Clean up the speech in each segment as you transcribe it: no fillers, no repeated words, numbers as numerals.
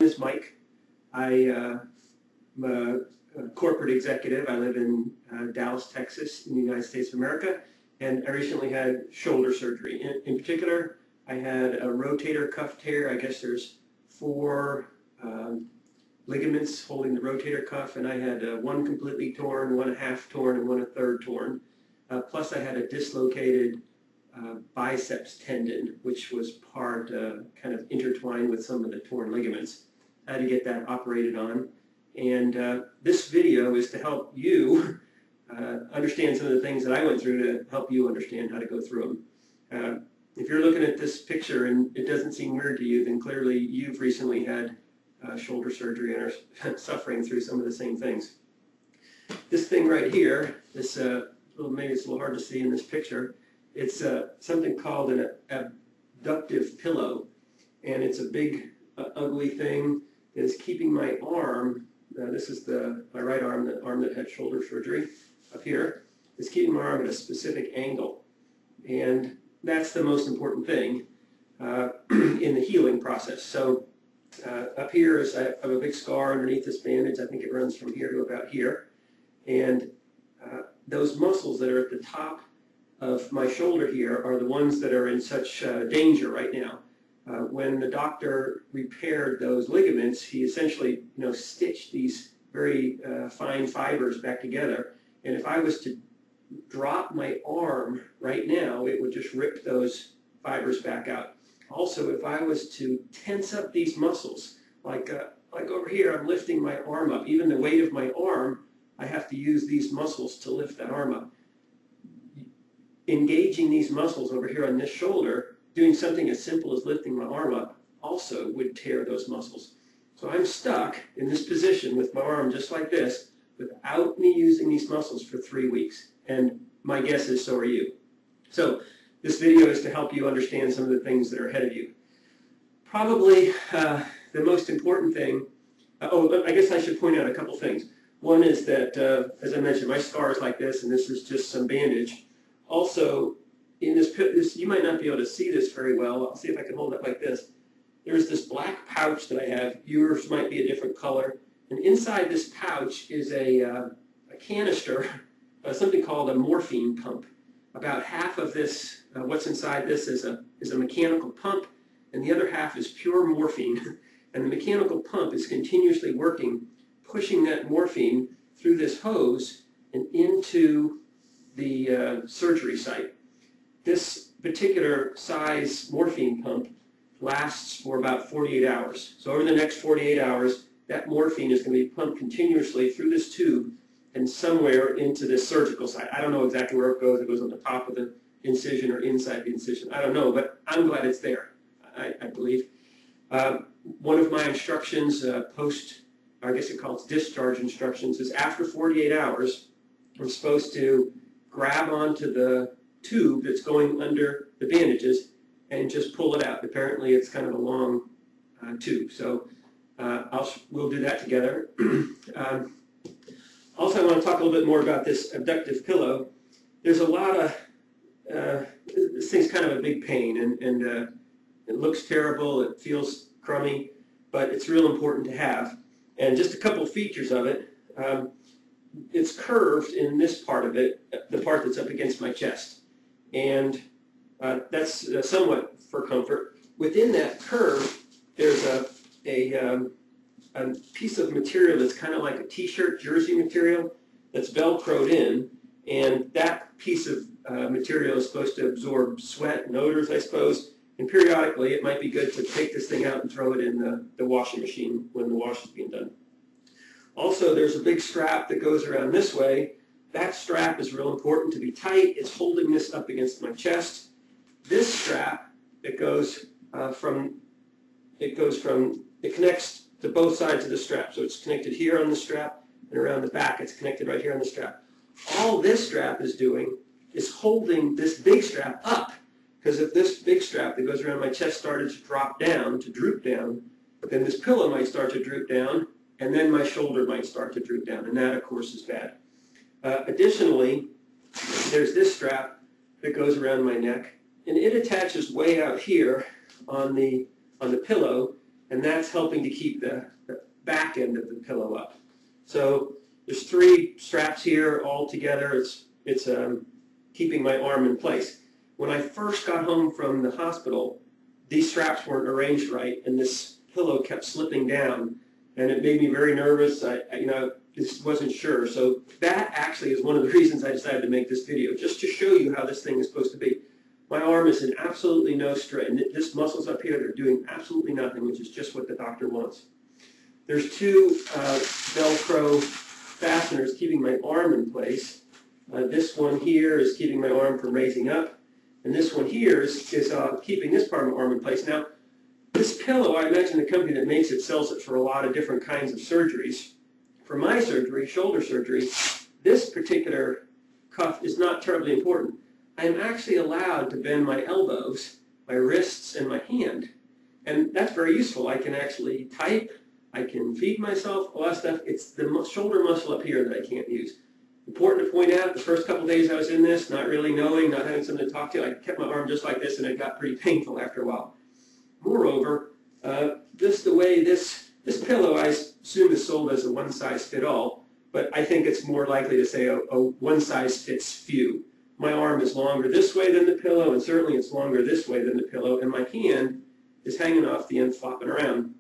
name is Mike. I'm a corporate executive. I live in Dallas, Texas, in the United States of America, and I recently had shoulder surgery. In particular, I had a rotator cuff tear. I guess there's four ligaments holding the rotator cuff, and I had one completely torn, one a half torn, and one a third torn. Plus, I had a dislocated biceps tendon, which was part kind of intertwined with some of the torn ligaments. I had to get that operated on. And this video is to help you understand some of the things that I went through to help you understand how to go through them. If you're looking at this picture and it doesn't seem weird to you, then clearly you've recently had shoulder surgery and are suffering through some of the same things. This thing right here, this maybe it's a little hard to see in this picture. It's something called an abductive pillow, and it's a big, ugly thing that is keeping my arm. This is my right arm, the arm that had shoulder surgery up here. It's keeping my arm at a specific angle, and that's the most important thing in the healing process. So up here is I have a big scar underneath this bandage. I think it runs from here to about here, and those muscles that are at the top of my shoulder here are the ones that are in such danger right now. When the doctor repaired those ligaments, he essentially, stitched these very fine fibers back together. And if I was to drop my arm right now, it would just rip those fibers back out. Also, if I was to tense up these muscles, like over here, I'm lifting my arm up. Even the weight of my arm, I have to use these muscles to lift that arm up. Engaging these muscles over here on this shoulder, doing something as simple as lifting my arm up, also would tear those muscles. So I'm stuck in this position with my arm just like this, without me using these muscles for 3 weeks. And my guess is so are you. So this video is to help you understand some of the things that are ahead of you. Probably the most important thing, I guess I should point out a couple things. One is that, as I mentioned, my scar is like this, and this is just some bandage. Also, in this, you might not be able to see this very well. I'll see if I can hold it like this. There's this black pouch that I have. Yours might be a different color. And inside this pouch is a canister, something called a morphine pump. About half of this, what's inside this is a mechanical pump, and the other half is pure morphine. And the mechanical pump is continuously working, pushing that morphine through this hose and into the surgery site. This particular size morphine pump lasts for about 48 hours. So over the next 48 hours, that morphine is going to be pumped continuously through this tube and somewhere into this surgical site. I don't know exactly where it goes. It goes on the top of the incision or inside the incision. I don't know, but I'm glad it's there, I believe. One of my instructions, I guess it calls discharge instructions, is after 48 hours, I'm supposed to grab onto the tube that's going under the bandages and just pull it out. Apparently, it's kind of a long tube, so we'll do that together. Also, I want to talk a little bit more about this abductive pillow. There's a lot of, this thing's kind of a big pain, and it looks terrible, it feels crummy, but it's real important to have. And just a couple features of it. It's curved in this part of it, the part that's up against my chest. And that's somewhat for comfort. Within that curve, there's a piece of material that's kind of like a t-shirt jersey material that's velcroed in. And that piece of material is supposed to absorb sweat and odors, I suppose. And periodically, it might be good to take this thing out and throw it in the washing machine when the wash is being done. Also, there's a big strap that goes around this way. That strap is real important to be tight. It's holding this up against my chest. This strap, it connects to both sides of the strap. So it's connected here on the strap, and around the back, it's connected right here on the strap. All this strap is doing is holding this big strap up. Because if this big strap that goes around my chest started to drop down, to droop down, then this pillow might start to droop down, and then my shoulder might start to droop down, and that, of course, is bad. Additionally, there's this strap that goes around my neck, and it attaches way out here on the pillow, and that's helping to keep the back end of the pillow up. So there's 3 straps here all together. It's keeping my arm in place. When I first got home from the hospital, these straps weren't arranged right, and this pillow kept slipping down, and it made me very nervous. I just wasn't sure. So that actually is one of the reasons I decided to make this video, just to show you how this thing is supposed to be. My arm is in absolutely no strain. This muscles up here, they're doing absolutely nothing, which is just what the doctor wants. There's 2 Velcro fasteners keeping my arm in place. This one here is keeping my arm from raising up, and this one here is keeping this part of my arm in place. Now, this pillow, I imagine the company that makes it sells it for a lot of different kinds of surgeries. For my surgery, shoulder surgery, this particular cuff is not terribly important. I'm actually allowed to bend my elbows, my wrists, and my hand. And that's very useful. I can actually type, I can feed myself, all that stuff. It's the shoulder muscle up here that I can't use. Important to point out, the first couple days I was in this, not really knowing, not having someone to talk to, I kept my arm just like this, and it got pretty painful after a while. Moreover, this pillow, I assume, is sold as a one-size-fit-all, but I think it's more likely to say a one-size-fits-few. My arm is longer this way than the pillow, and certainly it's longer this way than the pillow, and my hand is hanging off the end, flopping around.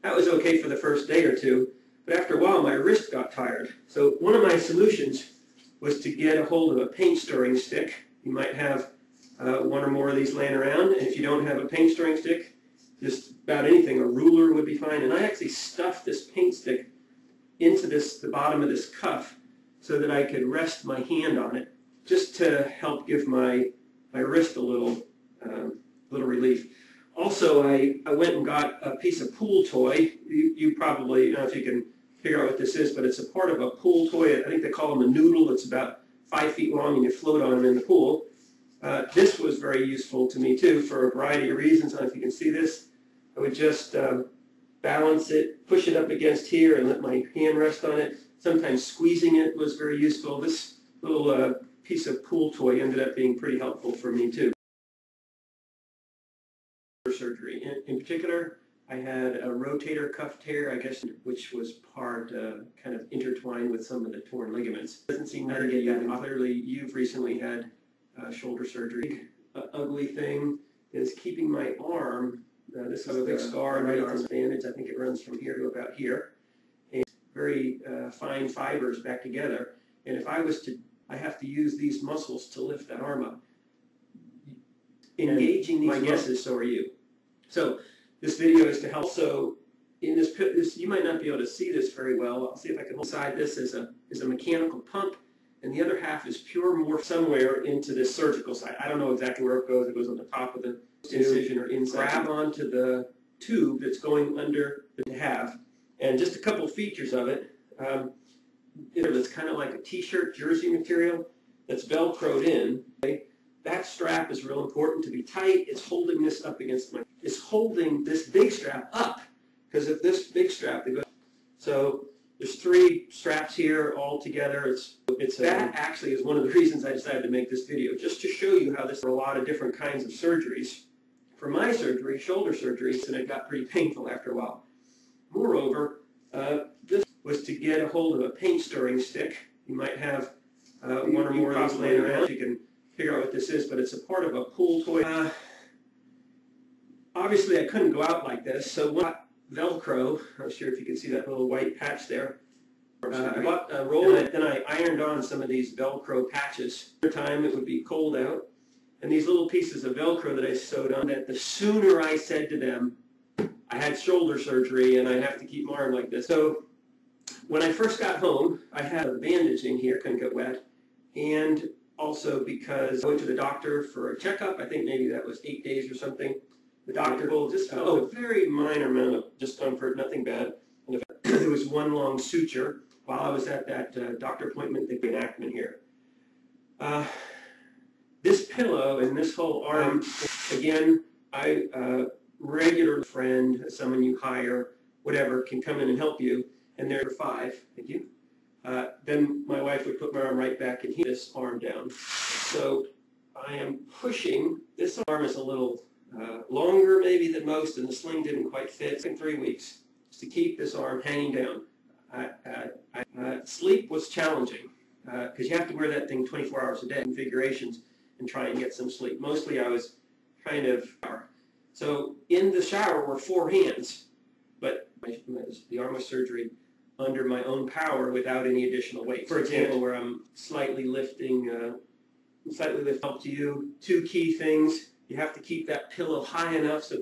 That was okay for the first day or 2, but after a while my wrist got tired. So one of my solutions was to get a hold of a paint stirring stick. You might have 1 or more of these laying around, and if you don't have a paint stirring stick, just about anything, a ruler would be fine. And I actually stuffed this paint stick into the bottom of this cuff so that I could rest my hand on it, just to help give my wrist a little relief. Also, I went and got a piece of pool toy. You probably, I don't know if you can figure out what this is, but it's a part of a pool toy. I think they call them a noodle. It's about 5 feet long, and you float on them in the pool. This was very useful to me, too, for a variety of reasons. I don't know if you can see this. I would just balance it, push it up against here, and let my hand rest on it. Sometimes squeezing it was very useful. This little piece of pool toy ended up being pretty helpful for me, too. Surgery. In particular, I had a rotator cuff tear, I guess, which was part kind of intertwined with some of the torn ligaments. Doesn't seem to get that. Clearly, you've recently had shoulder surgery. Ugly thing is keeping my arm. This is a big scar right arm bandage. I think it runs from here to about here. And very fine fibers back together. And if I was to, I have to use these muscles to lift that arm up. Engaging these muscles. My guess is so are you. So this video is to help. So in this, you might not be able to see this very well. I'll see if I can hold aside. This is a mechanical pump, and the other half is pure morph somewhere into this surgical side. I don't know exactly where it goes. It goes on the top of the incision or inside. Grab onto the tube that's going under the half, and just a couple features of it. It's kind of like a t-shirt jersey material that's velcroed in. Okay? That strap is real important to be tight. It's holding this up against it's holding this big strap up, because if this big strap, so there's 3 straps here all together. That actually is one of the reasons I decided to make this video, just to show you how this, for a lot of different kinds of surgeries. For my surgery, shoulder surgery, and it got pretty painful after a while. Moreover, this was to get a hold of a paint stirring stick. You might have 1 or more of these laying around. You can figure out what this is, but it's a part of a pool toy. Obviously, I couldn't go out like this, so what Velcro, I'm not sure if you can see that little white patch there. I bought a roll, and then I ironed on some of these Velcro patches. At the time, it would be cold out, and these little pieces of Velcro that I sewed on, that the sooner I said to them, I had shoulder surgery and I have to keep my arm like this. So when I first got home, I had a bandage in here, couldn't get wet, and also because I went to the doctor for a checkup. I think maybe that was 8 days or something. The doctor just felt a very minor amount of discomfort, nothing bad. And there was 1 long suture while I was at that doctor appointment. They did an Ackman here. This pillow and this whole arm, again, regular friend, someone you hire, whatever, can come in and help you, and they're 5. Thank you. Then my wife would put my arm right back and heat this arm down. So I am pushing. This arm is a little longer maybe than most, and the sling didn't quite fit. In 3 weeks, just to keep this arm hanging down. Sleep was challenging because you have to wear that thing 24 hours a day, configurations, and try and get some sleep. Mostly I was kind of, so in the shower were 4 hands, but the arm was surgery under my own power without any additional weight. For example, where I'm slightly lifting, up to you. 2 key things. You have to keep that pillow high enough so